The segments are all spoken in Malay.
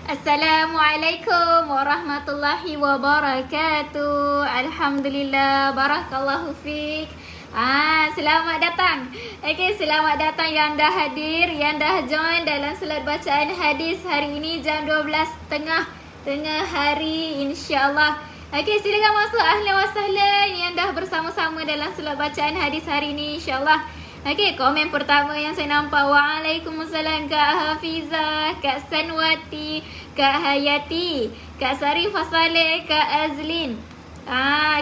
Assalamualaikum warahmatullahi wabarakatuh. Alhamdulillah, barakallahu fiik. Selamat datang. Okey, selamat datang yang dah hadir, yang dah join dalam solat bacaan hadis hari ini jam 12 tengah hari, insya-Allah. Okey, silakan masuk, ahlan wa sahlan yang dah bersama-sama dalam solat bacaan hadis hari ini, insya-Allah. Okey, komen pertama yang saya nampak, Waalaikumsalam Kak Hafizah, Kak Sanwati, Kak Hayati, Kak Sarifah Saleh, Kak Azlin,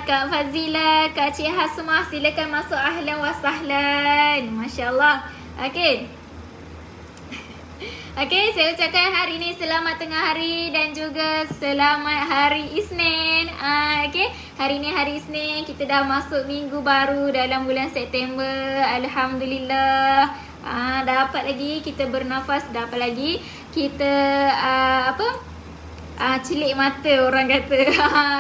Kak Fazila, Kak Cik Hasmah, silakan masuk, ahlan wa sahlan. Masya-Allah. Okey. Okey, saya ucapkan hari ini selamat tengah hari dan juga selamat hari Isnin. Okey, hari ini hari Isnin, kita dah masuk minggu baru dalam bulan September. Alhamdulillah. Dapat lagi kita bernafas, dapat lagi kita celik mata orang kata.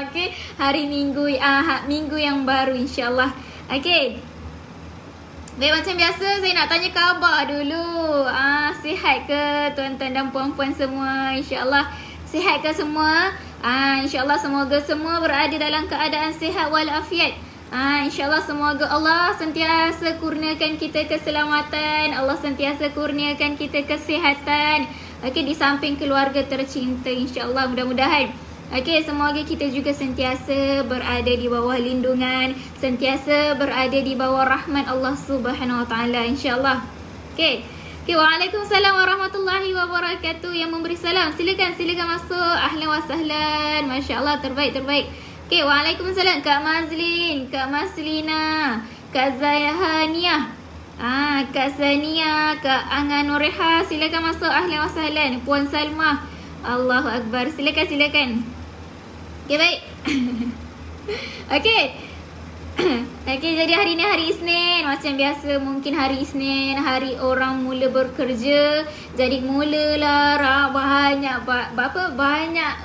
Okey, hari minggu minggu yang baru, insya-Allah. Okey. Baik, macam biasa saya nak tanya khabar dulu. Sihat ke tuan-tuan dan puan-puan semua? InsyaAllah sihat ke semua? InsyaAllah semoga semua berada dalam keadaan sihat walafiat. InsyaAllah semoga Allah sentiasa kurniakan kita keselamatan, Allah sentiasa kurniakan kita kesihatan. Okey, di samping keluarga tercinta, insyaAllah, mudah-mudahan. Okey, semoga kita juga sentiasa berada di bawah lindungan, sentiasa berada di bawah rahmat Allah Subhanahu Wa Taala, insya-Allah. Okey. Waalaikumsalam warahmatullahi wabarakatuh. Yang memberi salam, silakan masuk. Ahlan wa sahlan. Masya-Allah, terbaik. Okey, waalaikumsalam Kak Mazlin, Kak Maslina, Kak Zayahaniah, Kak Sania, Kak Angan Noreha, silakan masuk. Ahlan wa sahlan. Puan Salmah, Allahu Akbar. Silakan. Okey, baik. Okey. Okey, jadi hari ni hari Isnin. Macam biasa, mungkin hari Isnin, hari orang mula bekerja. Jadi mulalah banyak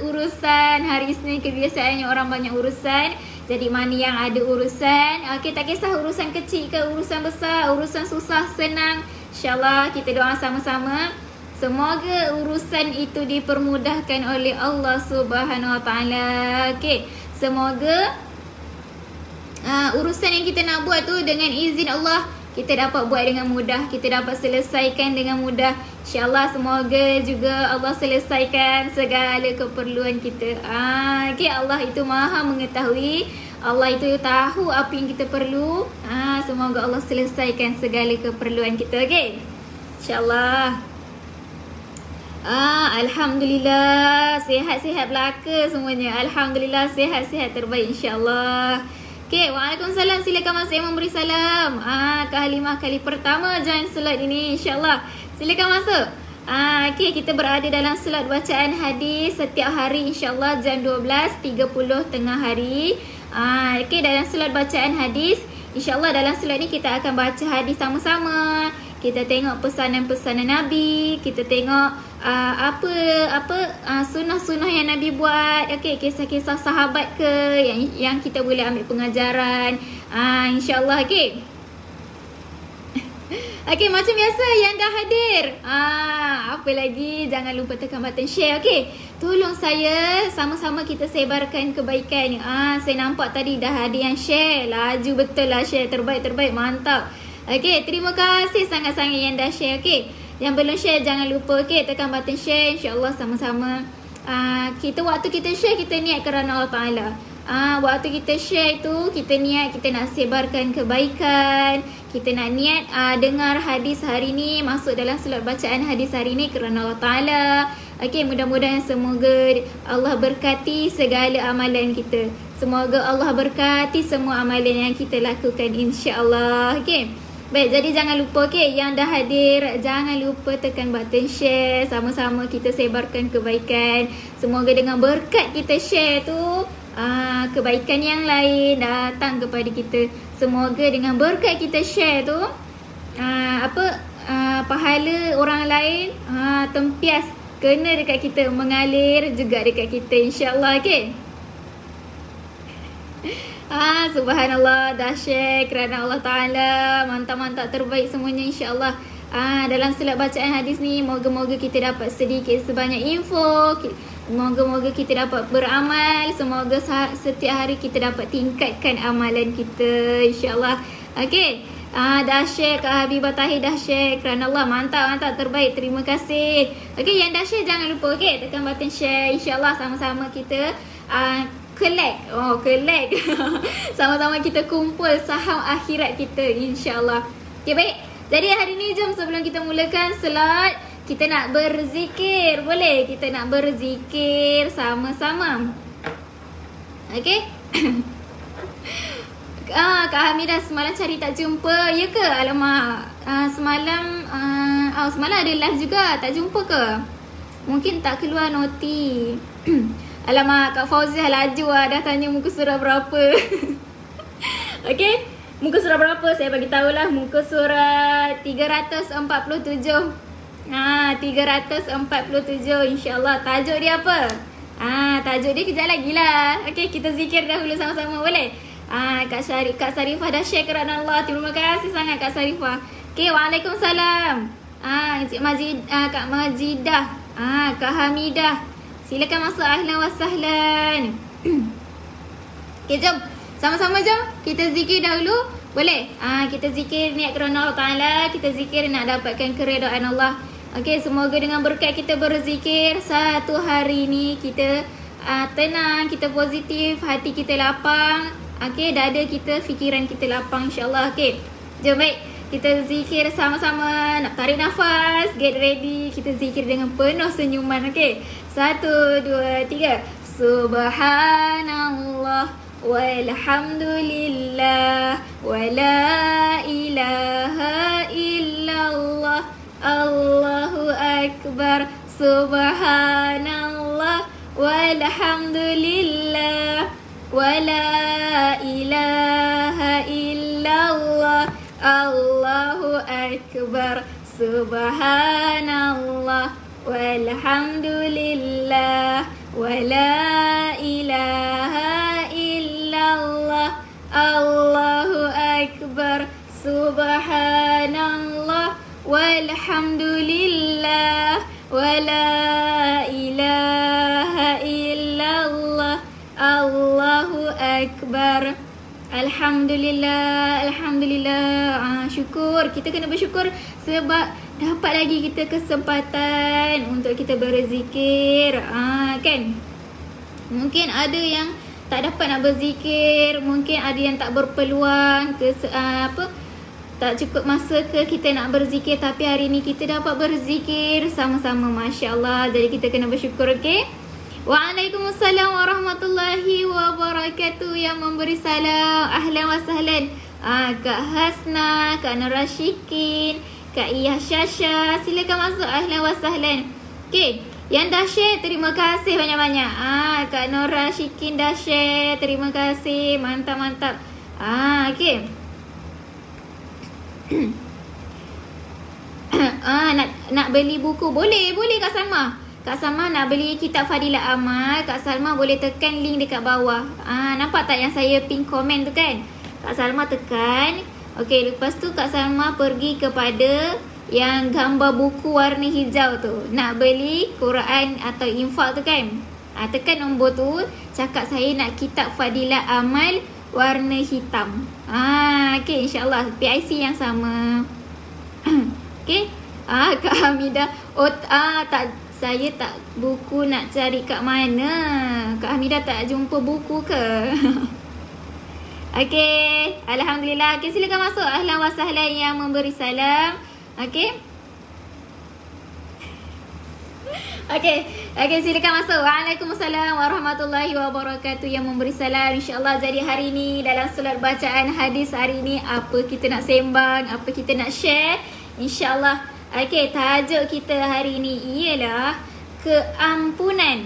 urusan. Hari Isnin kebiasaannya orang banyak urusan. Jadi mana yang ada urusan, okey, tak kisah urusan kecil ke urusan besar, urusan susah, senang, insya-Allah kita doa sama-sama. Semoga urusan itu dipermudahkan oleh Allah Subhanahu Wa Taala. Okey, semoga urusan yang kita nak buat tu dengan izin Allah kita dapat buat dengan mudah, kita dapat selesaikan dengan mudah. InsyaAllah semoga juga Allah selesaikan segala keperluan kita. Okey, Allah itu Maha mengetahui, Allah itu tahu apa yang kita perlu. Semoga Allah selesaikan segala keperluan kita. Okey, InsyaAllah. Alhamdulillah, sihat-sihat belaka semuanya. Alhamdulillah, sihat-sihat terbaik, insya-Allah. Okey, waalaikumsalam, silakan masuk yang memberi salam. Kak Halimah kali pertama join solat ini, insya-Allah. Silakan masuk. Okey, kita berada dalam solat bacaan hadis setiap hari, insya-Allah jam 12.30 tengah hari. Okey, dalam solat bacaan hadis, insya-Allah dalam solat ni kita akan baca hadis sama-sama. Kita tengok pesanan-pesanan Nabi, kita tengok sunnah-sunnah yang Nabi buat. Okey, kisah-kisah sahabat ke yang kita boleh ambil pengajaran. Insya-Allah. Okey. Okey, macam biasa yang dah hadir. Apa lagi, jangan lupa tekan button share. Okey, tolong saya sama-sama kita sebarkan kebaikan. Saya nampak tadi dah ada yang share. Laju betul lah share, terbaik, mantap. Okey, terima kasih sangat-sangat yang dah share. Okey, yang belum share jangan lupa, okey, tekan button share, insya-Allah sama-sama. Waktu kita share, kita niat kerana Allah Taala. Waktu kita share tu, kita niat kita nak sebarkan kebaikan, kita nak niat dengar hadis hari ni, masuk dalam solat bacaan hadis hari ni kerana Allah Taala. Okey, mudah-mudahan semoga Allah berkati segala amalan kita. Semoga Allah berkati semua amalan yang kita lakukan, insya-Allah. Okey. Baik, jadi jangan lupa, okey, yang dah hadir, jangan lupa tekan button share. Sama-sama kita sebarkan kebaikan. Semoga dengan berkat kita share tu, kebaikan yang lain datang kepada kita. Semoga dengan berkat kita share tu, pahala orang lain tempias kena dekat kita, mengalir juga dekat kita, insya-Allah. Okey. Subhanallah, dah share kerana Allah Ta'ala. Mantap-mantap, terbaik semuanya, insya-Allah. dalam surat bacaan hadis ni, moga-moga kita dapat sedikit sebanyak info. Moga-moga kita dapat beramal. Semoga setiap hari kita dapat tingkatkan amalan kita, insyaAllah. Okay. Dah share, Kak Habibah Tahir dah share. Kerana Allah, mantap, terbaik. Terima kasih. Okay, yang dah share jangan lupa, okay, tekan button share. InsyaAllah sama-sama kita collect. Sama-sama kita kumpul saham akhirat kita, insyaAllah. Okay, baik. Jadi hari ni jom sebelum kita mulakan solat, kita nak berzikir. Boleh? Kita nak berzikir sama-sama. Okay? Kak Hamidah semalam cari tak jumpa. Ya ke? Alamak. Semalam ada live juga. Tak jumpa ke? Mungkin tak keluar noti. Alamak, Kak Fauziah laju dah tanya muka surah berapa. Okay? Muka surah berapa? Saya bagi tahulah. Muka surah 347. 347, insyaAllah. Tajuk dia apa? Tajuk dia kejap lagi lah. Okay, kita zikir dahulu sama-sama, boleh? Kak Sarifah dah share kerana Allah. Terima kasih sangat Kak Sarifah. Okay, Waalaikumsalam. Encik Kak Majidah. Kak Hamidah. Silakan masuk, ahlan wa sahlan. Okay, jom. Sama-sama jom kita zikir dahulu. Boleh? Kita zikir niat kerana Allah Ta'ala. Kita zikir nak dapatkan keredaan Allah. Okay, semoga dengan berkat kita berzikir, satu hari ni kita tenang, kita positif, hati kita lapang. Okay, dada kita, fikiran kita lapang, insyaAllah. Okay, jom baik. Kita zikir sama-sama. Nak tarik nafas, get ready. Kita zikir dengan penuh senyuman. Okay, 1, 2, 3. Subhanallah walhamdulillah wala ilaha illallah Allahu akbar. Subhanallah walhamdulillah wala ilaha illallah Allahu akbar. Subhanallah walhamdulillah wala ilaha illallah Allahu akbar. Subhanallah walhamdulillah wala ilaha illallah Allahu akbar. Alhamdulillah, alhamdulillah. Syukur, kita kena bersyukur sebab dapat lagi kita kesempatan untuk kita berzikir. Kan? Mungkin ada yang tak dapat nak berzikir, mungkin ada yang tak berpeluang tak cukup masa ke kita nak berzikir, tapi hari ni kita dapat berzikir sama-sama, masya-Allah. Jadi kita kena bersyukur, okey? Waalaikumsalam warahmatullahi wabarakatuh. Yang memberi salam, ahlan wa sahlan. Kak Hasna, Kak Narashikin, Kak Iyah Syasha, silakan masuk, ahlan wa sahlan. Okey, yang dah share terima kasih banyak-banyak. Kak Narashikin dah share, terima kasih, mantap-mantap. Okey. Nak beli buku, boleh Kak Salma. Kak Salma nak beli kitab Fadilah Amal, Kak Salma boleh tekan link dekat bawah. Nampak tak yang saya pin komen tu kan? Kak Salma tekan. Okey, lepas tu Kak Salma pergi kepada yang gambar buku warna hijau tu. Nak beli Quran atau infak tu kan? Tekan nombor tu, cakap saya nak kitab Fadilah Amal warna hitam. Okey, insyaAllah PIC yang sama. Okey. Kak Hamidah. Saya tak buku, nak cari kat mana? Kak Hamidah tak jumpa buku ke? Okey, alhamdulillah. Okey, silakan masuk, ahlan wa sahlan yang memberi salam. Okey. Okey, silakan masuk. Waalaikumsalam warahmatullahi wabarakatuh. Yang memberi salam, insyaAllah. Jadi hari ni dalam solat bacaan hadis hari ni, apa kita nak sembang, apa kita nak share, insyaAllah. Okey, tajuk kita hari ni ialah keampunan.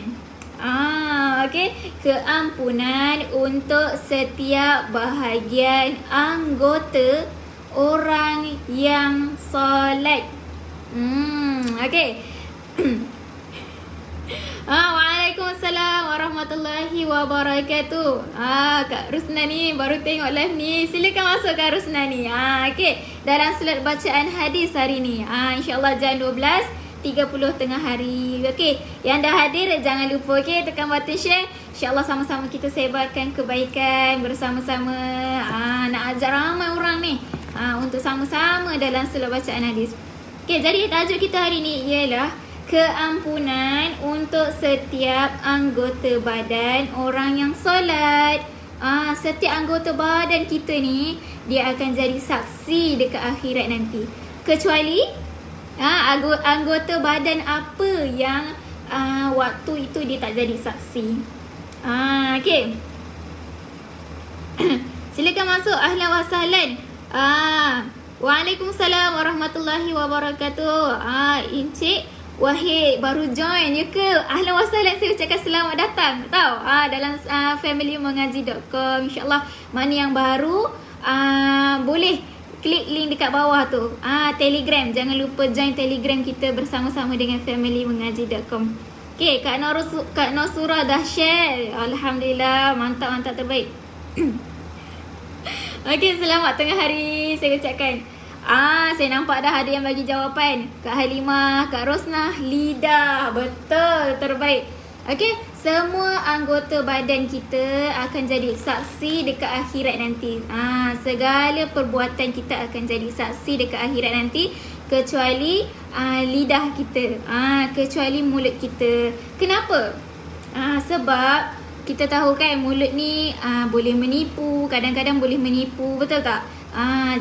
Okey, keampunan untuk setiap bahagian anggota orang yang solat. Okey. Waalaikumsalam warahmatullahi wabarakatuh. Kak Rusnani baru tengok live ni. Silakan masuk Kak Rusnani. Okey. dalam slot bacaan hadis hari ni. InsyaAllah jam 12.30 tengah hari. Okey, yang dah hadir jangan lupa tekan button share. InsyaAllah sama-sama kita sebarkan kebaikan bersama-sama. Nak ajar ramai orang ni untuk sama-sama dalam slot bacaan hadis. Okey, jadi tajuk kita hari ni ialah keampunan untuk setiap anggota badan orang yang solat. Setiap anggota badan kita ni dia akan jadi saksi dekat akhirat nanti. Kecuali anggota badan apa yang waktu itu dia tak jadi saksi. Okey. Silakan masuk. Ahlan wa sahlan. Waalaikumsalam warahmatullahi wabarakatuh. Encik Wahid baru join ya ke? Ahlan wa sahlan, saya ucapkan selamat datang. Tahu dalam familymengaji.com. InsyaAllah mana yang baru boleh klik link dekat bawah tu. Telegram, jangan lupa join Telegram kita bersama-sama dengan familymengaji.com. Okay, Kak Nosura dah share. Alhamdulillah, mantap terbaik. Okay, selamat tengah hari saya ucapkan. Saya nampak dah ada yang bagi jawapan. Kak Halimah, Kak Rosnah, Lidah. Betul, terbaik. Okey, semua anggota badan kita akan jadi saksi dekat akhirat nanti. Segala perbuatan kita akan jadi saksi dekat akhirat nanti, kecuali lidah kita, kecuali mulut kita. Kenapa? Sebab kita tahu kan mulut ni boleh menipu, kadang-kadang boleh menipu, betul tak?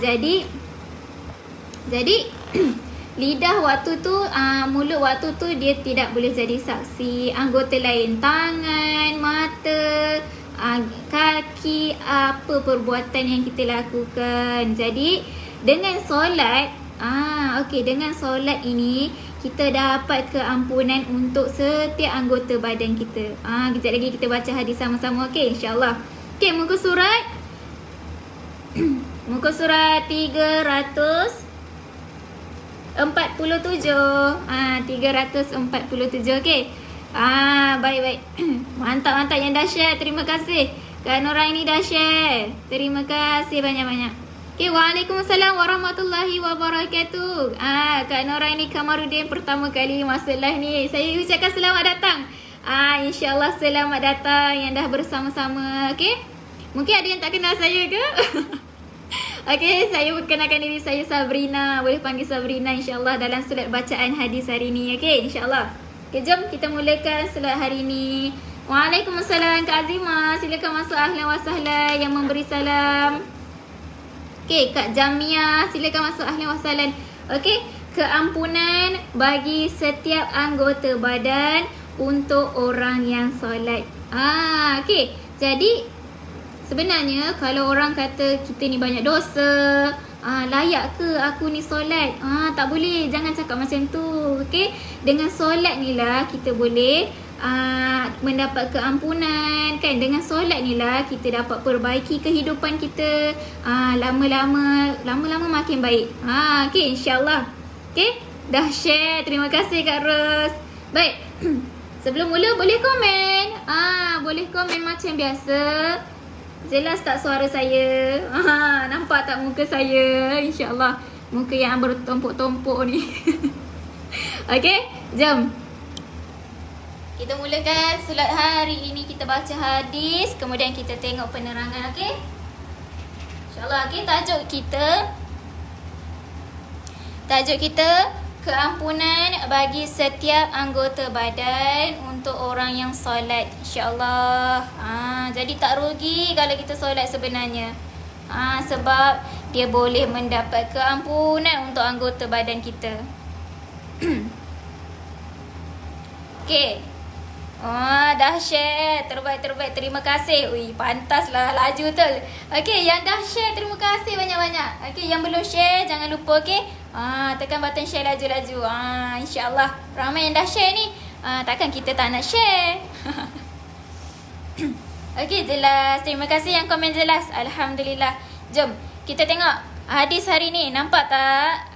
Jadi lidah waktu tu, mulut waktu tu dia tidak boleh jadi saksi. Anggota lain, tangan, mata, kaki, apa perbuatan yang kita lakukan. Jadi dengan solat, dengan solat ini kita dapat keampunan untuk setiap anggota badan kita. Kejap lagi kita baca hadis sama-sama, okey, insya-Allah. Okey, muka surat muka surat 347. 347, okey. Baik. Mantap yang dah share. Terima kasih. Kak Nora ini dah share. Terima kasih banyak-banyak. Okey, Waalaikumsalam warahmatullahi wabarakatuh. Kak Nora ini Kamarudin pertama kali masuk live ni. Saya ucapkan selamat datang. InsyaAllah selamat datang yang dah bersama-sama. Okey. Mungkin ada yang tak kenal saya ke? Okey, saya perkenalkan diri saya Sabrina. Boleh panggil Sabrina insyaAllah dalam slot bacaan hadis hari ni. Okey, insyaAllah. Okey, jom kita mulakan slot hari ni. Waalaikumsalam Kak Azimah. Silakan masuk. Ahlan wa sahlan. Yang memberi salam. Okey, Kak Jamia. Silakan masuk. Ahlan wa sahlan. Okey, keampunan bagi setiap anggota badan untuk orang yang solat. Okey, jadi sebenarnya kalau orang kata kita ni banyak dosa, layak ke aku ni solat? Tak boleh, jangan cakap macam tu. Okey, dengan solat ni lah kita boleh mendapat keampunan kan. Dengan solat ni lah kita dapat perbaiki kehidupan kita. Lama-lama makin baik. Okey, insya-Allah. Okey, dah share. Terima kasih Kak Ros. Baik. Sebelum mula boleh komen. Boleh komen macam biasa. Jelas tak suara saya? Nampak tak muka saya? InsyaAllah. Muka yang bertumpuk-tumpuk ni. Okey, jom. Kita mulakan slot hari ini. Kita baca hadis, kemudian kita tengok penerangan. Okey, InsyaAllah. Okey, Tajuk kita keampunan bagi setiap anggota badan untuk orang yang solat, insyaAllah. Jadi tak rugi kalau kita solat sebenarnya. Sebab dia boleh mendapat keampunan untuk anggota badan kita. Okey. Dah share. Terbaik. Terima kasih. Pantaslah, laju tu. Okey, yang dah share terima kasih banyak-banyak. Okey, yang belum share jangan lupa, okey. Tekan button share laju-laju. InsyaAllah ramai yang dah share ni. Takkan kita tak nak share. Okey, jelas. Terima kasih yang komen jelas. Alhamdulillah. Jom kita tengok hadis hari ni. Nampak tak?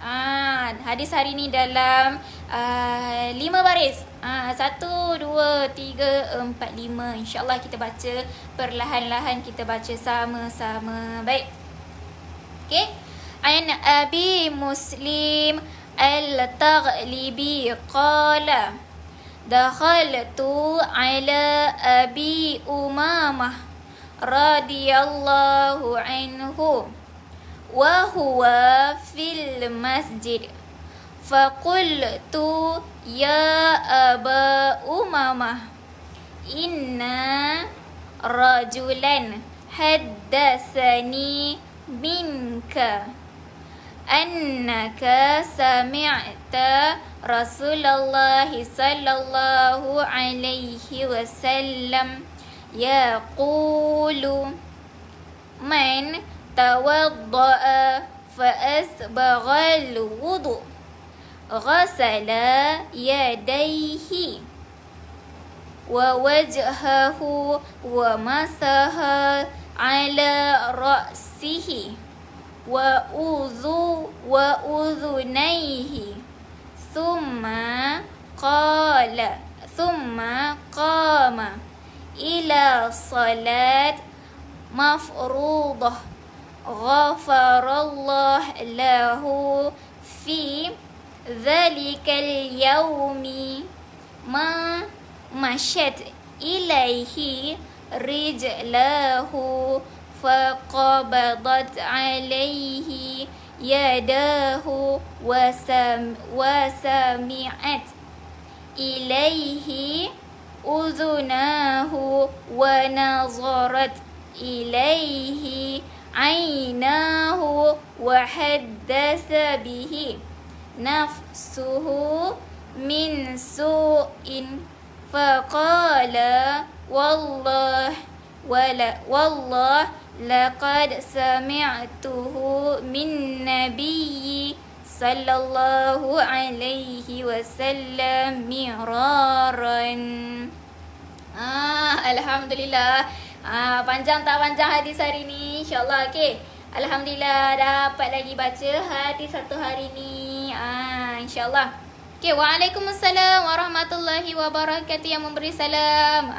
Hadis hari ni dalam 5 baris. 1, 2, 3, 4, 5. InsyaAllah kita baca perlahan-lahan. Kita baca sama-sama. Baik. Okey. عن أبي مسلم التغلبي قال دخلت على أبي أمامة رضي الله عنه وهو في المسجد فقلت يا أبا أمامة إن رجلا حدثني منك أنك سمعت رسول الله صلى الله عليه وسلم يقول من توضأ فأسبغ الوضوء غسل يديه ووجهه ومسح على رأسه وأذنيه ثم قام إلى صلاة مفروضة غفر الله له في ذلك اليوم ما مشت إليه رجلاه فقبضت عليه يداه وسمعت إليه أذناه ونظرت إليه عيناه وحدث به نفسه من سوء فقال والله لقد سمعته من نبي صلى الله عليه وسلم مرارا. Alhamdulillah. Panjang tak panjang hadis hari ni, insyaAllah. Okay, Alhamdulillah dapat lagi baca hadis satu hari ni, insyaAllah. Okay, Waalaikumsalam warahmatullahi wabarakatuh. Yang memberi salam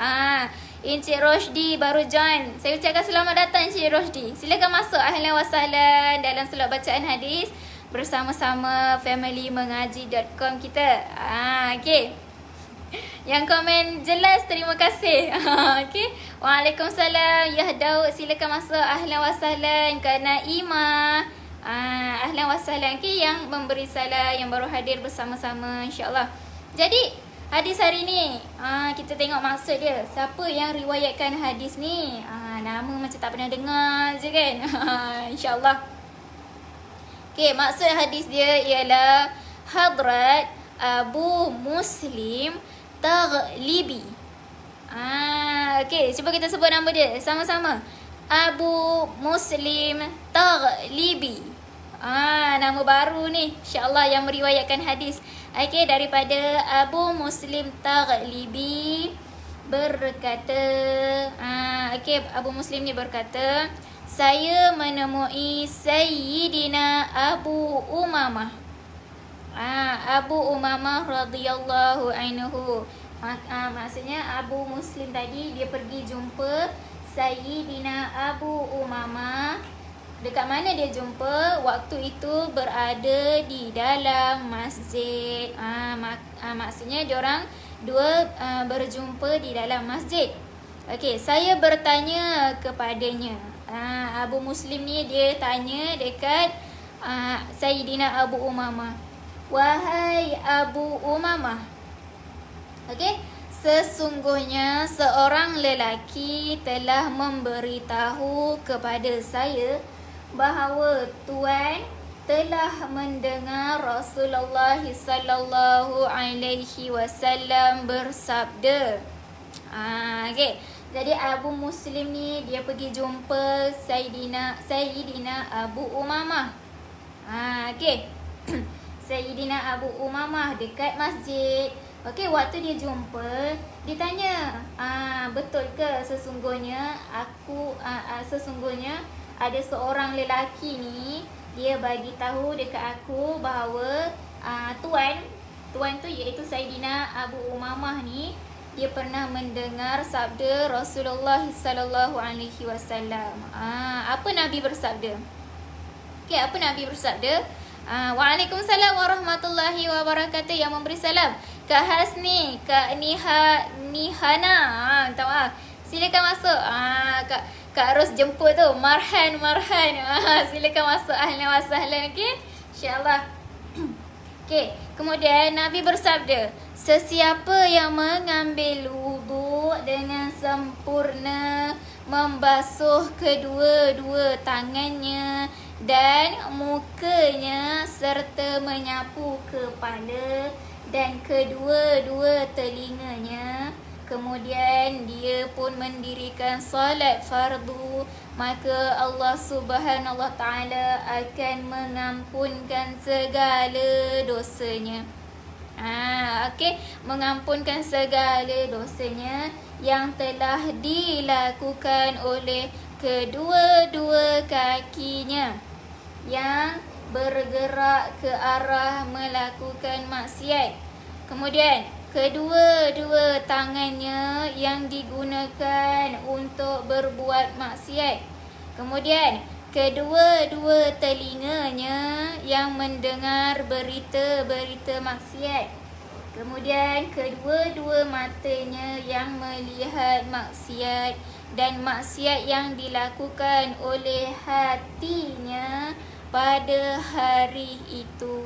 Encik Roshdi baru join. Saya ucapkan selamat datang Encik Roshdi. Silakan masuk, ahlan wa sahlan dalam slot bacaan hadis bersama-sama familymengaji.com kita. Okay, yang komen jelas, terima kasih. Okay, Waalaikumsalam. Ya Daud, silakan masuk, ahlan wa sahlan. Kak Naimah, ahlan wa sahlan. Okay, yang memberi salam, yang baru hadir bersama-sama, insyaAllah. Jadi hadis hari ni, kita tengok maksud dia. Siapa yang riwayatkan hadis ni? Nama macam tak pernah dengar je kan. InsyaAllah. Okay, maksud hadis dia ialah Hadrat Abu Muslim Taghlibi. Okay, cuba kita sebut nama dia sama-sama. Abu Muslim Taghlibi. Nama baru ni, insyaAllah, yang meriwayatkan hadis. Okay, daripada Abu Muslim Taghlibi berkata, okay, Abu Muslim ni berkata, saya menemui Sayyidina Abu Umamah. Abu Umamah radhiyallahu anhu. Maksudnya Abu Muslim tadi dia pergi jumpa Sayyidina Abu Umamah. Dekat mana dia jumpa? Waktu itu berada di dalam masjid. Maksudnya diorang dua berjumpa di dalam masjid. Okey, saya bertanya kepadanya. Abu Muslim ni dia tanya dekat Sayyidina Abu Umamah. Wahai Abu Umamah. Okey, sesungguhnya seorang lelaki telah memberitahu kepada saya bahawa Tuan telah mendengar Rasulullah sallallahu alaihi wasallam bersabda. Okey. Jadi Abu Muslim ni dia pergi jumpa Sayyidina Abu Umamah. Okey. Sayyidina Abu Umamah dekat masjid. Okey, waktu dia jumpa, dia tanya, betul ke sesungguhnya sesungguhnya ada seorang lelaki ni, dia bagi tahu dekat aku bahawa tuan tu iaitu Sayyidina Abu Umamah ni, dia pernah mendengar sabda Rasulullah sallallahu alaihi wasallam. Apa Nabi bersabda? Okey, apa Nabi bersabda? Waalaikumsalam warahmatullahi wabarakatuh. Yang memberi salam Kak Hasni, Kak Nihana. Minta maaf. Silakan masuk. Kak Ros jemput tu. Marhan. Silakan masuk. Ahlan wa sahlan. Okey? InsyaAllah. Okey. Kemudian Nabi bersabda, sesiapa yang mengambil wuduk dengan sempurna, membasuh kedua-dua tangannya dan mukanya serta menyapu kepala dan kedua-dua telinganya, kemudian dia pun mendirikan solat fardu, maka Allah Subhanahu Wa Taala akan mengampunkan segala dosanya. Okey, mengampunkan segala dosanya yang telah dilakukan oleh kedua-dua kakinya yang bergerak ke arah melakukan maksiat. Kemudian kedua-dua tangannya yang digunakan untuk berbuat maksiat. Kemudian kedua-dua telinganya yang mendengar berita-berita maksiat. Kemudian kedua-dua matanya yang melihat maksiat dan maksiat yang dilakukan oleh hatinya pada hari itu.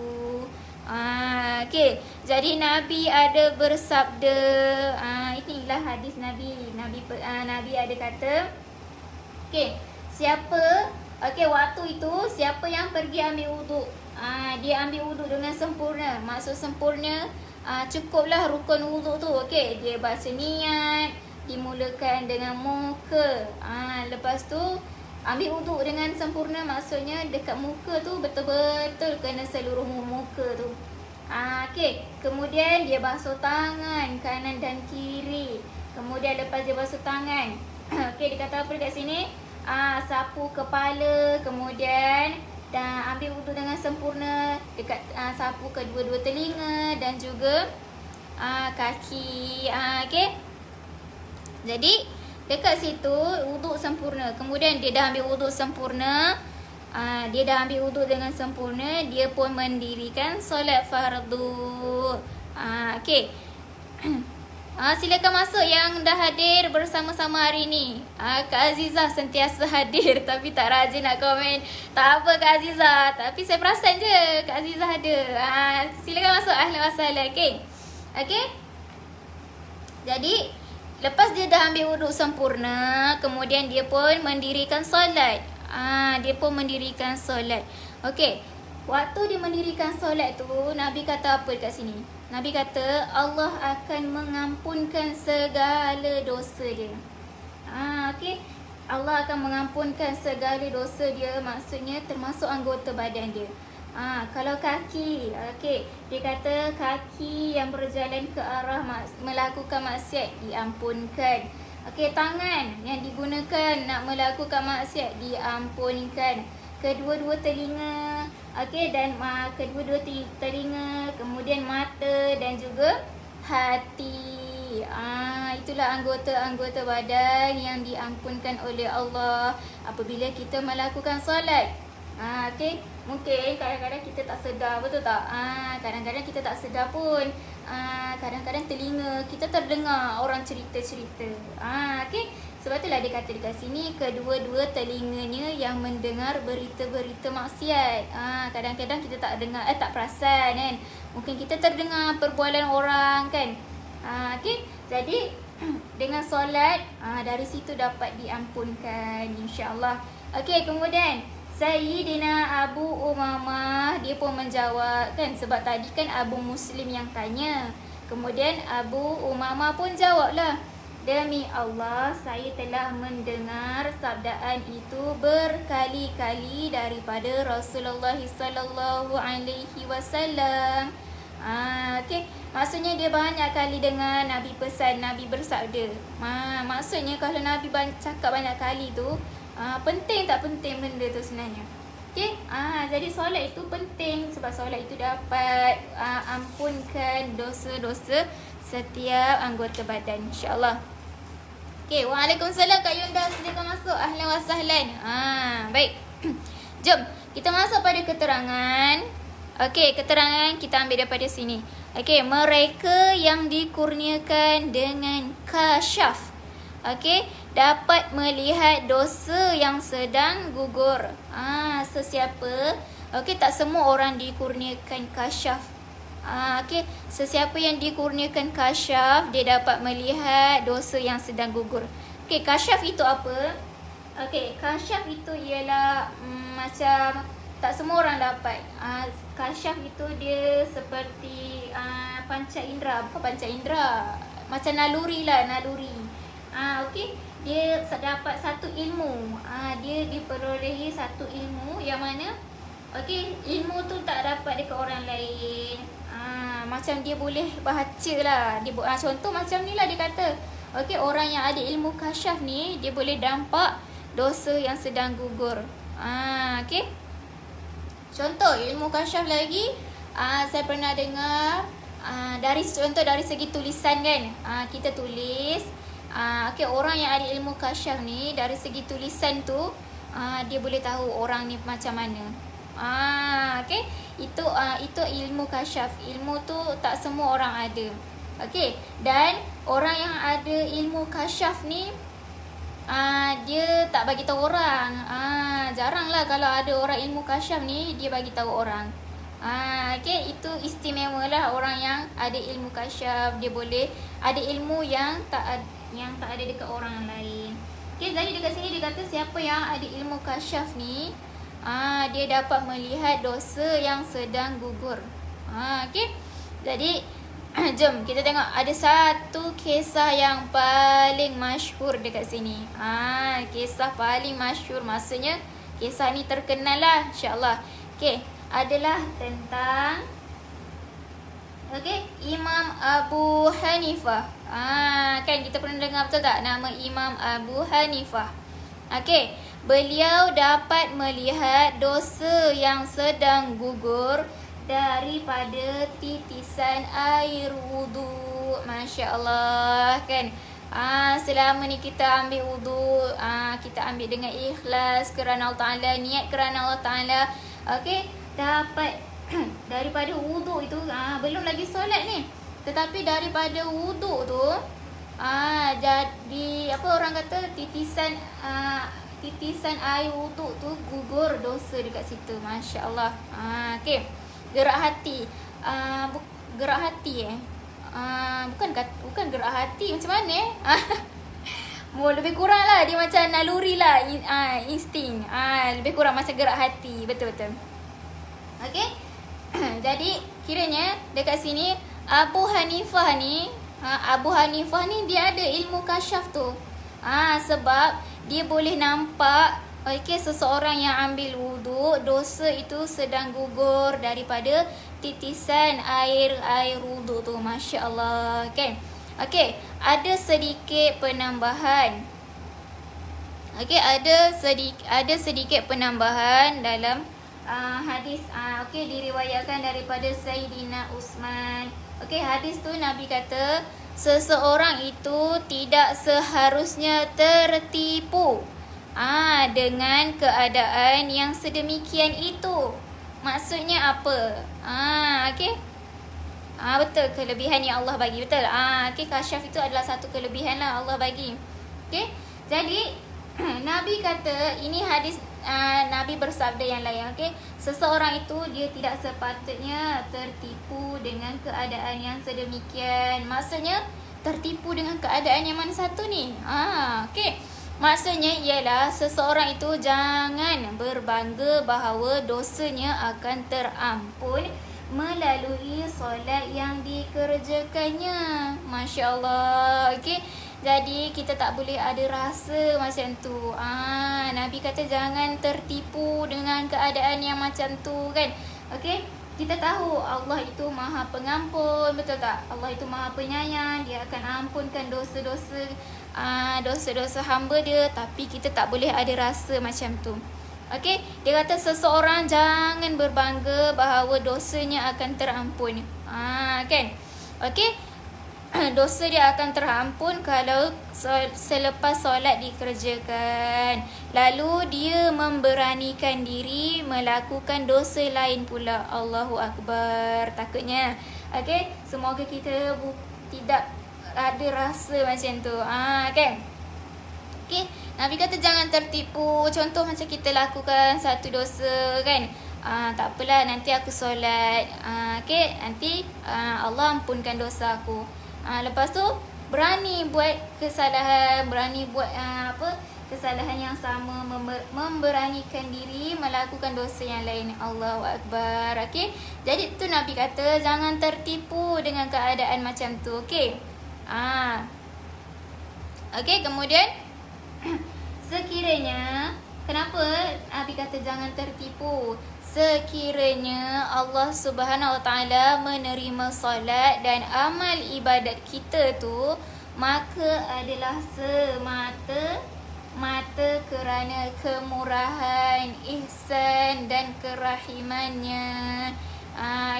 Okey, jadi Nabi ada bersabda, inilah hadis Nabi. Nabi ada kata, okey, waktu itu siapa yang pergi ambil wuduk, dia ambil wuduk dengan sempurna. Maksud sempurna, cukuplah rukun wuduk tu. Okey, dia baca niat, dimulakan dengan muka. Lepas tu ambil wuduk dengan sempurna, maksudnya dekat muka tu betul-betul kena seluruh muka tu. Okey, kemudian dia basuh tangan kanan dan kiri. Kemudian lepas dia basuh tangan, okey, dia kata apa dekat sini? Sapu kepala, kemudian dan ambil wuduk dengan sempurna, dekat sapu kedua-dua telinga dan juga kaki. Okey. Jadi dekat situ wuduk sempurna. Kemudian dia dah ambil wuduk sempurna, dengan sempurna, dia pun mendirikan solat fardu. Okey. Silakan masuk yang dah hadir bersama-sama hari ni. Kak Azizah sentiasa hadir tapi tak rajin nak komen. Tak apa Kak Azizah, tapi saya perasan je Kak Azizah ada. Silakan masuk, ahlan wa sahlan. Okey. Jadi lepas dia dah ambil wuduk sempurna, kemudian dia pun mendirikan solat. Okey. Waktu dia mendirikan solat tu, Nabi kata apa dekat sini? Nabi kata Allah akan mengampunkan segala dosa dia. Okey. Allah akan mengampunkan segala dosa dia, maksudnya termasuk anggota badan dia. Kalau kaki, okey, dia kata kaki yang berjalan ke arah melakukan maksiat diampunkan. Okey, tangan yang digunakan nak melakukan maksiat diampunkan. Kedua-dua telinga, okey, dan kedua-dua telinga, kemudian mata dan juga hati. Itulah anggota-anggota badan yang diampunkan oleh Allah apabila kita melakukan solat. Okey, mungkin kadang-kadang kita tak sedar, betul tak? Kadang-kadang kita tak sedar pun. Kadang-kadang telinga kita terdengar orang cerita-cerita. Okey, sebab itulah dia kata dekat sini kedua-dua telinganya yang mendengar berita-berita maksiat. Kadang-kadang kita tak dengar, tak perasan kan. Mungkin kita terdengar perbualan orang kan. Okey, jadi dengan solat dari situ dapat diampunkan insya-Allah. Okey, kemudian Sayyidina Abu Umamah dia pun menjawab kan, sebab tadi kan Abu Muslim yang tanya. Kemudian Abu Umamah pun jawablah, demi Allah saya telah mendengar sabdaan itu berkali-kali daripada Rasulullah sallallahu alaihi wasallam. Okey, maksudnya dia banyak kali dengar Nabi pesan, Nabi bersabda. Maksudnya kalau Nabi cakap banyak kali tu, penting tak penting benda tu sebenarnya. Okey, jadi solat itu penting sebab solat itu dapat ampunkan dosa-dosa setiap anggota badan insya-Allah. Okey, waalaikumsalam Kak Yunda, silakan masuk. Ahlan wa sahlan. Baik. Jom Kita masuk pada keterangan. Okey, keterangan kita ambil daripada sini. Okey, mereka yang dikurniakan dengan kasyaf, okey, dapat melihat dosa yang sedang gugur. Sesiapa? Okey, tak semua orang dikurniakan kasyaf. Okey, sesiapa yang dikurniakan kasyaf, dia dapat melihat dosa yang sedang gugur. Okey, kasyaf itu apa? Okey, kasyaf itu ialah macam tak semua orang dapat. Kasyaf itu dia seperti panca indera, bukan panca indera, macam naluri lah, naluri. Okey, dia dapat satu ilmu. Dia diperolehi satu ilmu yang mana okey, ilmu tu tak dapat dekat orang lain. Macam dia boleh baca lah. Dia contoh macam ni lah dia kata. Okey, orang yang ada ilmu kasyaf ni, dia boleh nampak dosa yang sedang gugur. Okey. Contoh ilmu kasyaf lagi, saya pernah dengar dari segi tulisan kan. Kita tulis. Okey, orang yang ada ilmu kasyaf ni, dari segi tulisan tu dia boleh tahu orang ni macam mana. Okey, itu ilmu kasyaf. Ilmu tu tak semua orang ada. Okey, dan orang yang ada ilmu kasyaf ni dia tak bagi tahu orang. Jaranglah kalau ada orang ilmu kasyaf ni dia bagi tahu orang. Okey, itu istimewalah orang yang ada ilmu kasyaf. Dia boleh ada ilmu yang tak ada dekat orang lain. Okey, jadi dekat sini dia kata siapa yang ada ilmu kasyaf ni, dia dapat melihat dosa yang sedang gugur. Okey. Jadi jom kita tengok ada satu kisah yang paling masyhur dekat sini. Kisah paling masyhur, maksudnya kisah ni terkenal lah, insya-Allah. Okey, adalah tentang Imam Abu Hanifah. Kan kita pernah dengar betul tak nama Imam Abu Hanifah? Okey, beliau dapat melihat dosa yang sedang gugur daripada titisan air wudu. Masya Allah kan. Selama ni kita ambil wudu, kita ambil dengan ikhlas kerana Allah Ta'ala, niat kerana Allah Ta'ala. Okey, dapat daripada wudu itu, belum lagi solat ni, tetapi daripada wudu tu jadi apa orang kata, titisan air wudu tu gugur dosa dekat situ. Masya Allah. Okey, gerak hati. Gerak hati bukan gerak hati, macam mana lebih kurang lah dia macam naluri lah, insting. Lebih kurang macam gerak hati. Betul-betul. Okey. Jadi kiranya dekat sini Abu Hanifah ni dia ada ilmu kasyaf tu. Sebab dia boleh nampak seseorang yang ambil wudu, dosa itu sedang gugur daripada titisan air wudu tu. Masya Allah kan. Okey, ada sedikit penambahan. Okey, ada sedikit penambahan dalam hadis. Okey, diriwayatkan daripada Sayyidina Uthman. Okey, hadis tu Nabi kata seseorang itu tidak seharusnya tertipu dengan keadaan yang sedemikian itu. Maksudnya apa? Okey. Betul, kelebihan yang Allah bagi. Betul. Okey, kasyaf itu adalah satu kelebihan lah Allah bagi. Okey. Jadi Nabi kata, ini hadis Nabi bersabda yang lain. Okey. Seseorang itu dia tidak sepatutnya tertipu dengan keadaan yang sedemikian. Maksudnya tertipu dengan keadaan yang mana satu ni? Okey. Maksudnya ialah seseorang itu jangan berbangga bahawa dosanya akan terampun melalui solat yang dikerjakannya. Masya Allah. Okey. Jadi kita tak boleh ada rasa macam tu. Nabi kata jangan tertipu dengan keadaan yang macam tu kan. Okey. Kita tahu Allah itu Maha Pengampun, betul tak? Allah itu Maha Penyayang, Dia akan ampunkan dosa-dosa hamba Dia, tapi kita tak boleh ada rasa macam tu. Okey, dia kata seseorang jangan berbangga bahawa dosanya akan terampun. Kan? Okey. dosa dia akan terampun kalau selepas solat dikerjakan. Lalu dia memberanikan diri melakukan dosa lain pula. Allahu Akbar. Takutnya. Okay. Semoga kita tidak ada rasa macam tu. Kan? Okay. Nabi kata jangan tertipu. Contoh macam kita lakukan satu dosa kan. Tak apalah, nanti aku solat. Okay. Nanti Allah ampunkan dosa aku. Lepas tu berani buat kesalahan, berani buat kesalahan yang sama, memberanikan diri melakukan dosa yang lain. Allahu Akbar. Okey. Jadi tu Nabi kata jangan tertipu dengan keadaan macam tu. Okey. Okey, kemudian sekiranya kenapa Nabi kata jangan tertipu? Sekiranya Allah Subhanahu Wa Taala menerima solat dan amal ibadat kita tu, maka adalah semata-mata kerana kemurahan, ihsan dan kerahimannya.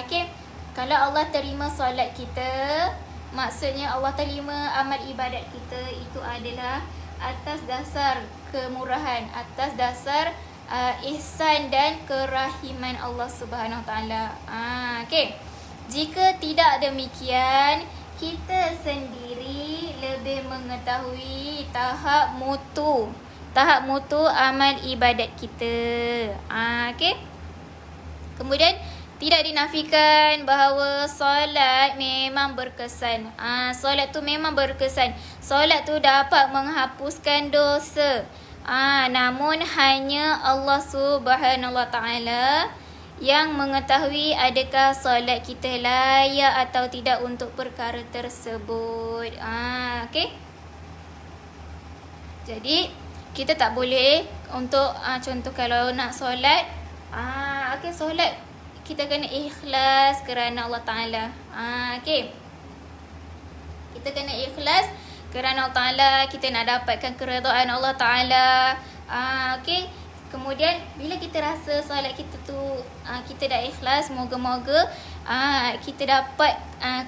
Okay. Kalau Allah terima solat kita, maksudnya Allah terima amal ibadat kita, itu adalah atas dasar kemurahan, atas dasar ihsan dan kerahiman Allah Subhanahu Wa Taala. Okay. Jika tidak demikian, kita sendiri lebih mengetahui tahap mutu amal ibadat kita. Okay. Kemudian tidak dinafikan bahawa solat memang berkesan. Solat tu memang berkesan. Solat tu dapat menghapuskan dosa. Namun hanya Allah Subhanahu Wa Taala yang mengetahui adakah solat kita layak atau tidak untuk perkara tersebut. Okay. Jadi kita tak boleh untuk contoh kalau nak solat, okay, solat kita kena ikhlas kerana Allah Taala. Okay. Kita kena ikhlas kerana Allah Ta'ala, kita nak dapatkan keredaan Allah Ta'ala. Okay. Kemudian bila kita rasa solat kita tu kita dah ikhlas, moga-moga kita dapat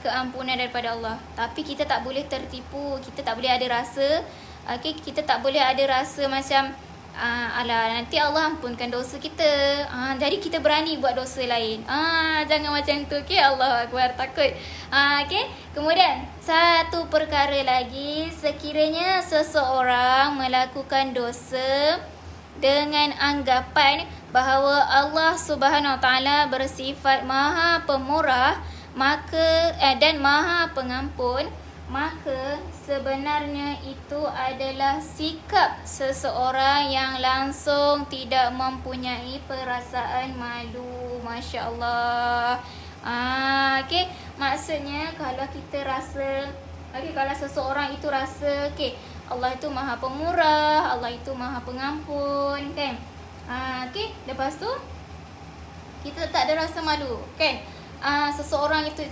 keampunan daripada Allah. Tapi kita tak boleh tertipu, kita tak boleh ada rasa. Okay. Kita tak boleh ada rasa macam alah nanti Allah ampunkan dosa kita. Jadi kita berani buat dosa lain. Jangan macam tu. Okay. Allah Akbar, takut. Okay. Kemudian satu perkara lagi, sekiranya seseorang melakukan dosa dengan anggapan bahawa Allah Subhanahu Wa Taala bersifat Maha Pemurah dan Maha Pengampun, maka sebenarnya itu adalah sikap seseorang yang langsung tidak mempunyai perasaan malu. Masya Allah. Okay. Maksudnya kalau kita rasa, kalau seseorang itu rasa Allah itu Maha Pemurah, Allah itu Maha Pengampun, kan? Okay. Lepas tu kita tak ada rasa malu, kan? Seseorang itu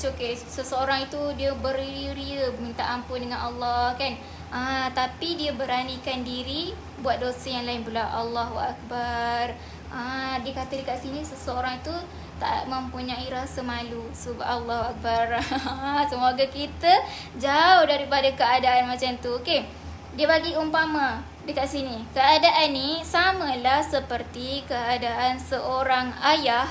seseorang itu dia beria-ria minta ampun dengan Allah, kan? Tapi dia beranikan diri buat dosa yang lain pula. Allahu Akbar. Dia kata dekat sini seseorang itu tak mempunyai rasa malu. Subhanallah Akbar. Semoga kita jauh daripada keadaan macam tu. Okay. Dia bagi umpama dekat sini. Keadaan ni samalah seperti keadaan seorang ayah.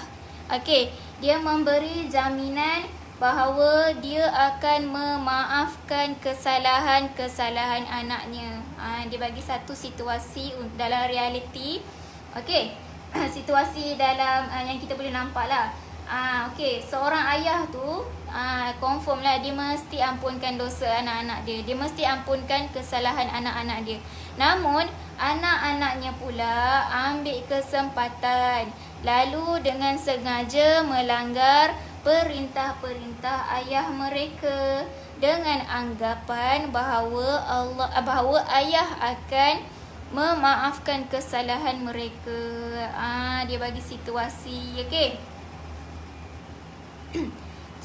Okay. Dia memberi jaminan bahawa dia akan memaafkan kesalahan-kesalahan anaknya. Dia bagi satu situasi dalam realiti. Okay. Situasi dalam yang kita boleh nampak lah. Okay. Seorang ayah tu confirm lah dia mesti ampunkan dosa anak-anak dia. Dia mesti ampunkan kesalahan anak-anak dia. Namun anak-anaknya pula ambil kesempatan, lalu dengan sengaja melanggar perintah-perintah ayah mereka dengan anggapan bahawa ayah akan memaafkan kesalahan mereka. Dia bagi situasi. Okay.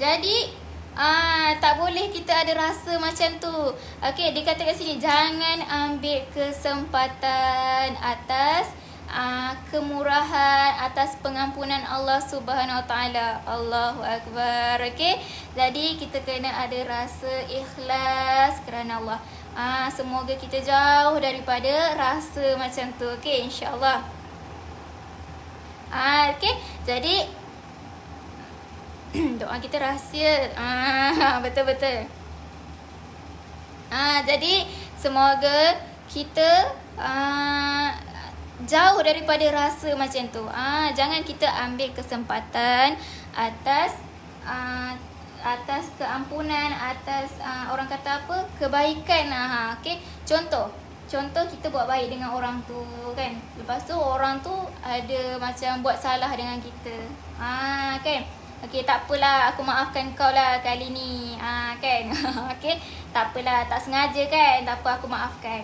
Jadi tak boleh kita ada rasa macam tu. Okay, dia kata kat sini jangan ambil kesempatan atas kemurahan, atas pengampunan Allah Subhanahu Wa Taala. Allahu Akbar. Okey. Jadi kita kena ada rasa ikhlas kerana Allah. Semoga kita jauh daripada rasa macam tu. Okey, insya-Allah. Okey. Jadi doa kita rahsia. Betul-betul. Jadi semoga kita jauh daripada rasa macam tu. Jangan kita ambil kesempatan atas keampunan, atas orang kata apa, kebaikan. Okey, contoh kita buat baik dengan orang tu kan. Lepas tu orang tu ada macam buat salah dengan kita. Kan? Okey, tak apalah, aku maafkan kau lah kali ni. Kan? Okey, tak apalah, tak sengaja kan. Tak apa, aku maafkan.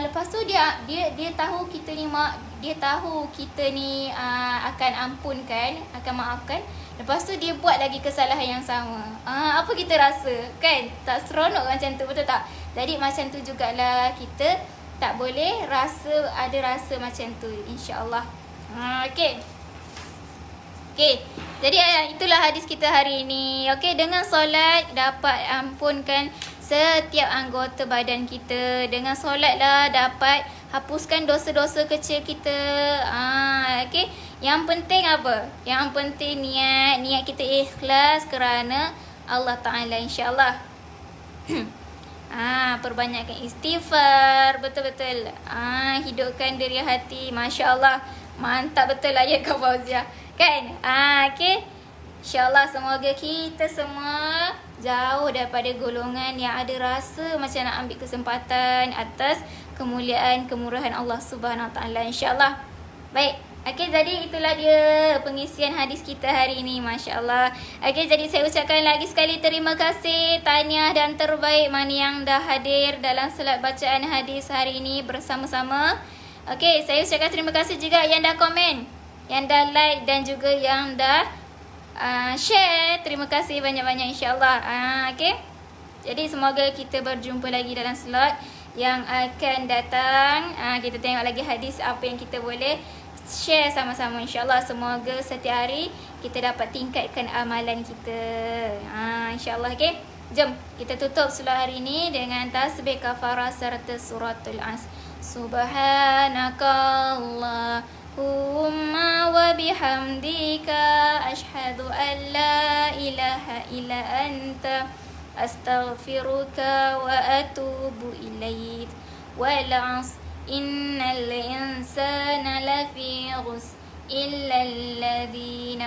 Lepas tu dia tahu kita ni akan ampunkan, akan maafkan. Lepas tu dia buat lagi kesalahan yang sama. Apa kita rasa? Kan? Tak seronok macam tu, betul tak? Jadi macam tu jugalah, kita tak boleh ada rasa macam tu, insya-Allah. Okey. Jadi itulah hadis kita hari ini. Okey, dengan solat dapat ampunkan setiap anggota badan kita. Dengan solatlah dapat hapuskan dosa-dosa kecil kita. Okey. Yang penting apa? Yang penting niat kita ikhlas kerana Allah Taala, insya-Allah. Perbanyakkan istighfar, betul-betul. Hidupkan diri hati, masya-Allah. Mantap betul ayat Kak Fauzia. Kan? Okey. InsyaAllah semoga kita semua jauh daripada golongan yang ada rasa macam nak ambil kesempatan atas kemuliaan, kemurahan Allah Subhanahu Wa Taala, insya-Allah. Baik. Okey, jadi itulah dia pengisian hadis kita hari ini, masya-Allah. Okey, jadi saya ucapkan lagi sekali terima kasih, tahniah dan terbaik mana yang dah hadir dalam solat bacaan hadis hari ini bersama-sama. Okey, saya ucapkan terima kasih juga yang dah komen, yang dah like dan juga yang dah share. Terima kasih banyak-banyak, insya-Allah. Okey. Jadi semoga kita berjumpa lagi dalam slot yang akan datang. Kita tengok lagi hadis apa yang kita boleh share sama-sama, insya-Allah. Semoga setiap hari kita dapat tingkatkan amalan kita. Insya-Allah. Okey. Jom kita tutup slot hari ini dengan tasbih kafarah serta suratul As. Subhanakallahumma wa bihamdika asyhadu an la ilaha illa anta astaghfiruka wa atubu ilaik. Wal 'asr innal insana lafi khusr illa alladhina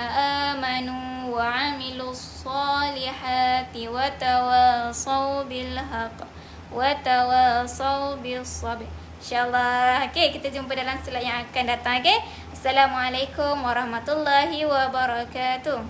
amanu wa 'amilus solihati wa tawasaw bil haqq wa tawasaw bis sabr. InsyaAllah. Okey, kita jumpa dalam slot yang akan datang. Okey. Assalamualaikum warahmatullahi wabarakatuh.